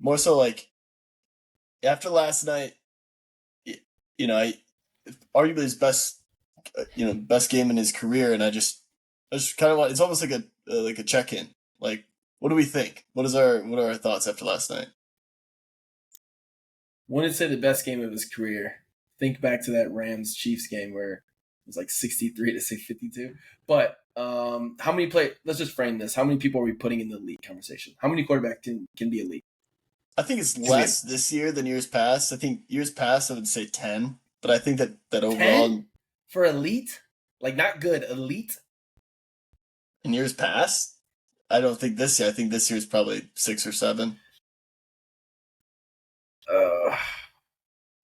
more so like after last night, arguably his best game in his career, and I just kind of want. It's almost like a check-in. Like, what do we think? What are our thoughts after last night? Wouldn't say the best game of his career. Think back to that Rams-Chiefs game where it was like 63-52. But how many let's just frame this. How many people are we putting in the elite conversation? How many quarterbacks can be elite? I think it's less this year than years past. I think years past I would say 10. But I think that overall 10? For elite? Like not good, elite? In years past? I don't think this year. I think this year is probably 6 or 7.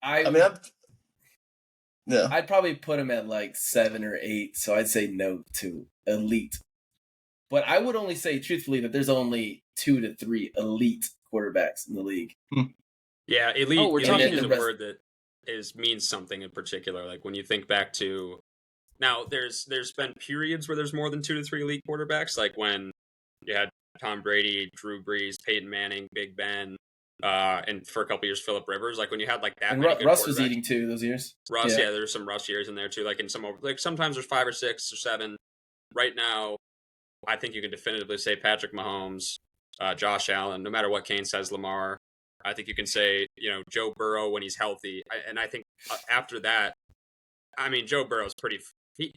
I'd probably put him at like 7 or 8, so I'd say no to elite. But I would only say truthfully that there's only 2 to 3 elite quarterbacks in the league. Yeah, elite. Elite is a word that means something in particular. Like when you think back to now, there's been periods where there's more than 2 to 3 elite quarterbacks, like when you had Tom Brady, Drew Brees, Peyton Manning, Big Ben. And for a couple years, Phillip Rivers. Like when you had like that, and Russ was eating too those years. Russ, yeah, there's some Russ years in there too. Like in sometimes there's 5 or 6 or 7. Right now, I think you can definitively say Patrick Mahomes, Josh Allen. No matter what Kane says, Lamar. I think you can say Joe Burrow when he's healthy. And I think after that, I mean Joe Burrow's pretty. The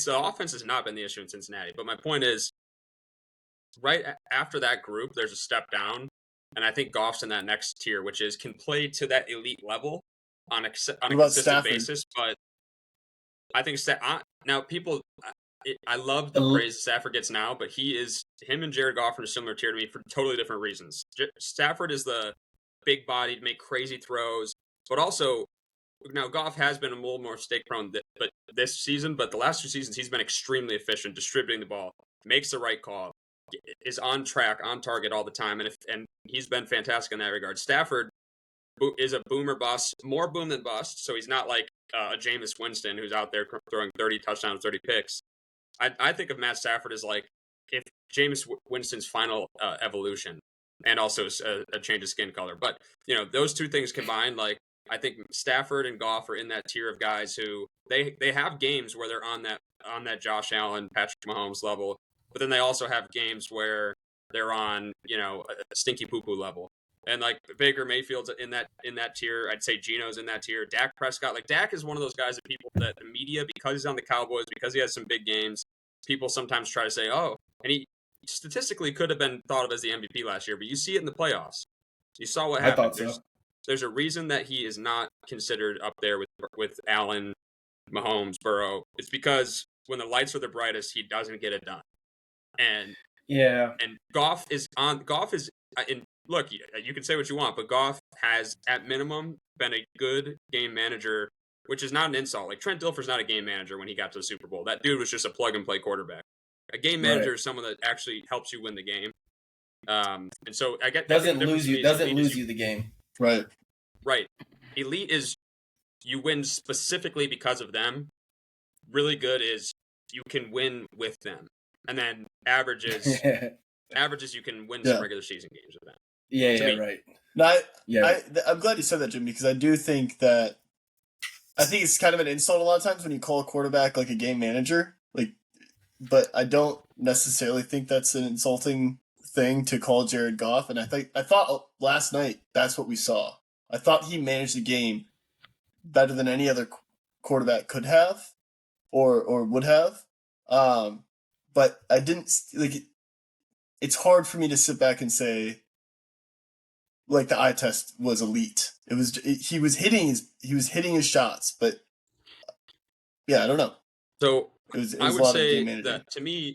offense has not been the issue in Cincinnati. But my point is, right after that group, there's a step down. And I think Goff's in that next tier, which is can play to that elite level on a consistent basis. But I think now people, I love the praise Stafford gets now, but him and Jared Goff are in a similar tier to me for totally different reasons. Stafford is the big body to make crazy throws, but also now Goff has been a little more mistake prone but this season, but the last 2 seasons he's been extremely efficient distributing the ball, makes the right call. Is on track, on target all the time, and he's been fantastic in that regard. Stafford is a boomer bust, more boom than bust, so he's not like a Jameis Winston who's out there throwing 30 touchdowns, 30 picks. I think of Matt Stafford as like if Jameis Winston's final evolution, and also a change of skin color. But those 2 things combined, like I think Stafford and Goff are in that tier of guys who they have games where they're on that Josh Allen, Patrick Mahomes level. But then they also have games where they're on, a stinky poo-poo level. And like Baker Mayfield's in that tier. I'd say Geno's in that tier. Dak Prescott, like Dak is one of those guys that the media, because he's on the Cowboys, because he has some big games, people sometimes try to say, oh, and he statistically could have been thought of as the MVP last year, but you see it in the playoffs. You saw what happened. I thought so. There's a reason that he is not considered up there with Allen, Mahomes, Burrow. It's because when the lights are the brightest, he doesn't get it done. And Goff is and look, you can say what you want, but Goff has at minimum been a good game manager which is not an insult. Like Trent Dilfer's not a game manager when he got to the Super Bowl. That dude was just a plug and play quarterback. A game manager is someone that actually helps you win the game. And so I get doesn't lose you the game. Right. Right. Elite is you win specifically because of them. Really good is you can win with them. And then averages you can win some regular season games with them. Yeah, right. No, I'm glad you said that, Jim, because I do think that it's kind of an insult a lot of times when you call a quarterback like a game manager. But I don't necessarily think that's an insulting thing to call Jared Goff. And I thought last night that's what we saw. I thought he managed the game better than any other quarterback could have or would have. But I didn't it's hard for me to sit back and say the eye test was elite. He was hitting his shots, but yeah, I don't know. So I would say that to me,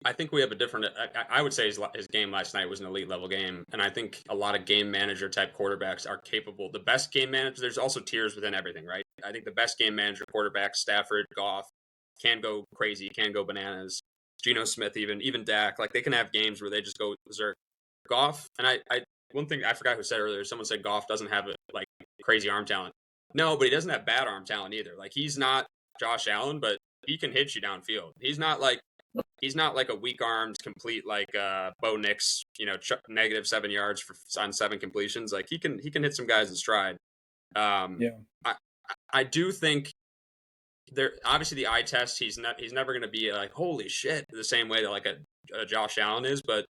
I think we have a different. I would say his game last night was an elite level game, and I think a lot of game manager type quarterbacks are capable. The best game manager. There's also tiers within everything, right? I think the best game manager quarterbacks, Stafford, Goff, can go crazy, can go bananas. Geno Smith, even Dak, they can have games where they just go berserk. Goff, and I one thing I forgot who said earlier. Someone said Goff doesn't have crazy arm talent. No, but he doesn't have bad arm talent either. He's not Josh Allen, but he can hit you downfield. He's not like a weak-armed, complete Bo Nix, negative 7 yards on 7 completions. He can hit some guys in stride. I do think there obviously the eye test. He's never going to be holy shit the same way that a Josh Allen is, but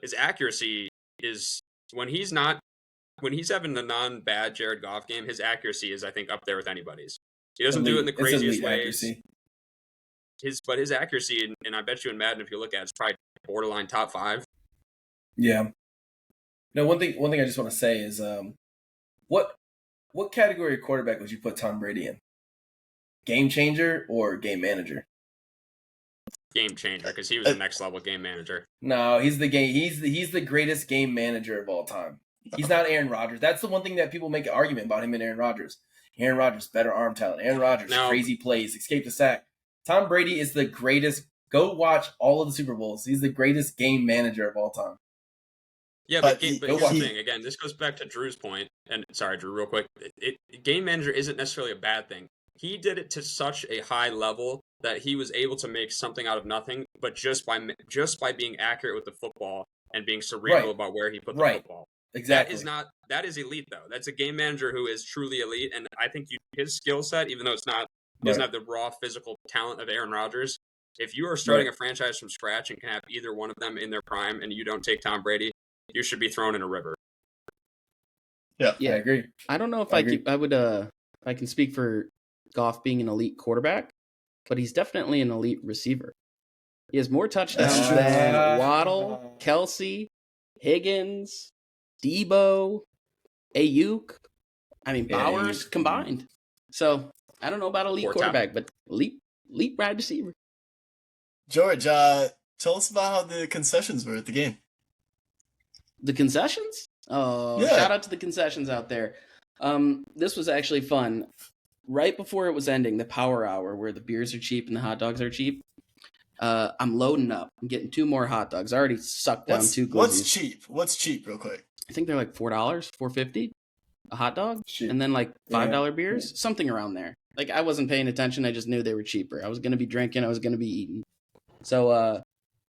his accuracy is when he's having a non-bad Jared Goff game. His accuracy is I think up there with anybody's. He doesn't do it in the craziest ways. His accuracy, and I bet you in Madden, if you look at it, it's probably borderline top 5. Yeah. No, one thing I just want to say is, what category of quarterback would you put Tom Brady in? Game changer or game manager? Game changer, because he was the next level game manager. No, he's the greatest game manager of all time. He's not Aaron Rodgers. That's the one thing that people make an argument about him and Aaron Rodgers. Aaron Rodgers, better arm talent. Aaron Rodgers, crazy plays, escape the sack. Tom Brady is the greatest. Go watch all of the Super Bowls. He's the greatest game manager of all time. Yeah, but here's the thing. Again, this goes back to Drew's point. And sorry, Drew, real quick. Game manager isn't necessarily a bad thing. He did it to such a high level that he was able to make something out of nothing, but just by being accurate with the football and being cerebral about where he put the football. Exactly. That is elite though. That's a game manager who is truly elite, and I think his skill set, even though he doesn't have the raw physical talent of Aaron Rodgers. If you are starting a franchise from scratch and can have either one of them in their prime, and you don't take Tom Brady, you should be thrown in a river. Yeah, I agree. I don't know if I can speak for Goff being an elite quarterback, but he's definitely an elite receiver. He has more touchdowns than Waddle, Kelsey, Higgins, Debo, Ayuk. Bowers combined. So I don't know about elite quarterback, but elite wide receiver. George, tell us about how the concessions were at the game. The concessions? Oh, yeah. Shout out to the concessions out there. This was actually fun. Right before it was ending, the power hour where the beers are cheap and the hot dogs are cheap, I'm loading up. I'm getting 2 more hot dogs. I already sucked down 2 glizzies. What's cheap, real quick? I think they're $4, $4.50 a hot dog, and then $5 beers, something around there. I wasn't paying attention. I just knew they were cheaper. I was going to be drinking. I was going to be eating. So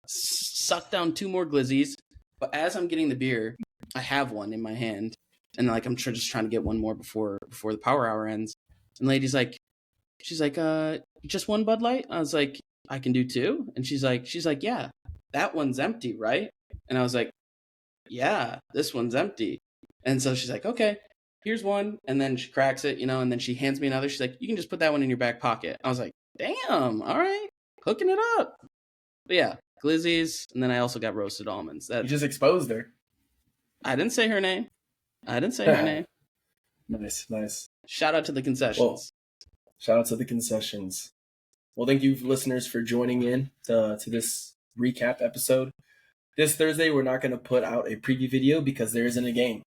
sucked down 2 more glizzies. But as I'm getting the beer, I have one in my hand, and I'm just trying to get one more before the power hour ends. And lady's she's just 1 Bud Light? I was like, I can do 2. And she's like, yeah, that one's empty, right? And I was like, yeah, this one's empty. And so she's like, okay, here's one. And then she cracks it, and then she hands me another. She's like, you can just put that one in your back pocket. I was like, damn, all right, hooking it up. But yeah, glizzies. And then I also got roasted almonds. You just exposed her. I didn't say her name. Nice. Shout out to the concessions. Shout out to the concessions. Well, thank you, listeners, for joining in to this recap episode. This Thursday, we're not going to put out a preview video because there isn't a game.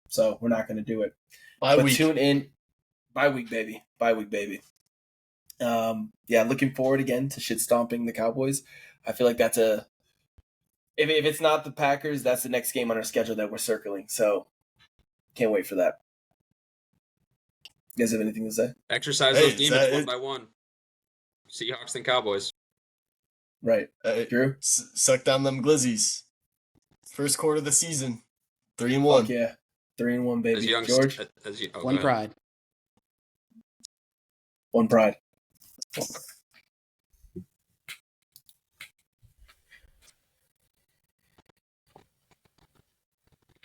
So we're not going to do it. But tune in. Bye week, baby. Bye week, baby. Yeah, looking forward again to shit stomping the Cowboys. I feel like that's if it's not the Packers, that's the next game on our schedule that we're circling. So can't wait for that. You guys have anything to say? Exercise those demons one by one. Seahawks and Cowboys. Right. Drew? Suck down them glizzies. First quarter of the season. 3-1. Fuck yeah. 3-1, baby. George? One pride. One pride.